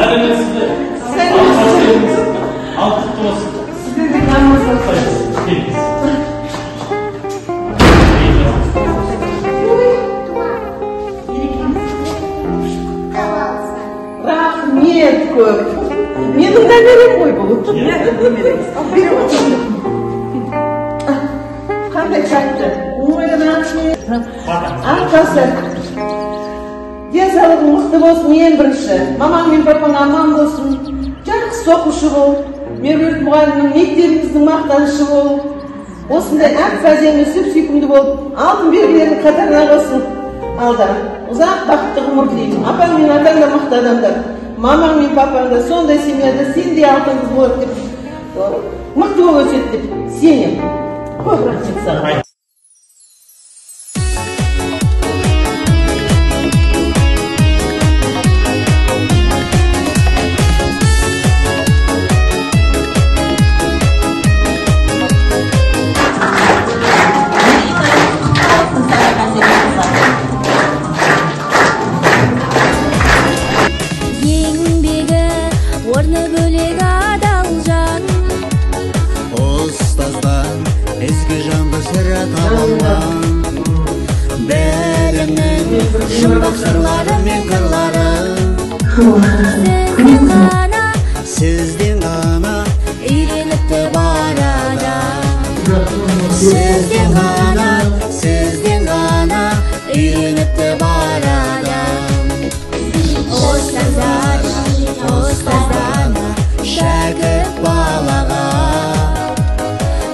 Sağlığınızı. Sağlığınızı. Altı olsun. Sizin de yanınızda. Rahmet koy. Benim nelerem koy bu? Qanday chaqdi? Umuman rahmet. Arkadaşlar. Денсаулық мықты болсын ең бірінші. Мамаң мен папаң аман болсын. Жақсы оқушы бол. Меруерт мұғалімнің мектебіміздің мақтанышы бол. Осындай әп-әдемі сүп-сүйкімді болып, алтын белгілердің қатарына қосын. Алда ұзақ бақытты ғұмыр тілеймін. Апаң мен атаң да мықты адамдар. Мамаң мен папаң да сондай семьяда сендей алтын қыз болады деп, мықты болып өседі деп сенемін. Көп рахмет саған. Sizden gana eğlenip de barada. Sizden gana eğlenip de barada. Ostazana şakir balaga.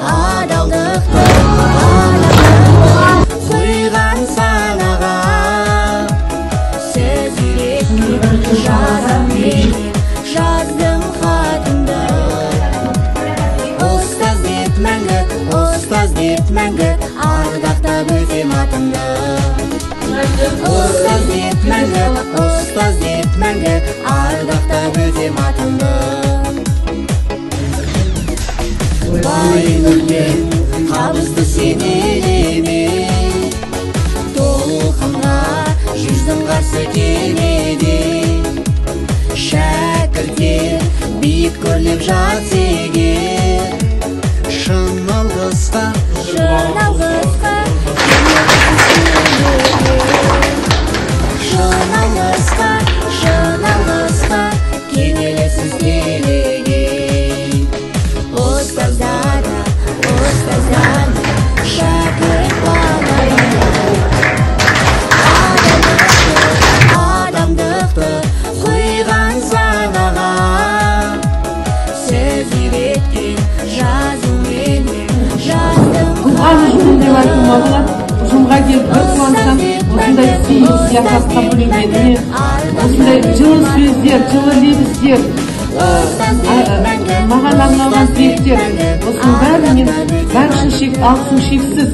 Adaldıkta koygan sanaga. Söz yürekli жазам мен жаздым хатымды. Ұстаз деп мәңгі ардақтап өтем атымды. Ұстаз деп мәңгі ардақтап өтем атымды. Байлықпен қабысты сен елеме, толқынға жүздің қарсы келмеде. Шәкіртке биік көрлеп жат егер, шын алғысқа кенелесіз келеген. Ұстаздана шәкірт балайын. Адамдықты құйған санаға. Сөз үйреткен жазумен жаздым. Бұлғаны жүзінде айтылмағылар. Ұжымға келіп бір қуансам, осындай сиясатқа бөлінгеніне, осындай жылы сөздер, жылы лебіздер, маған арналған тілектер, осының бәрі мен бәрі үшін алғысым шексіз.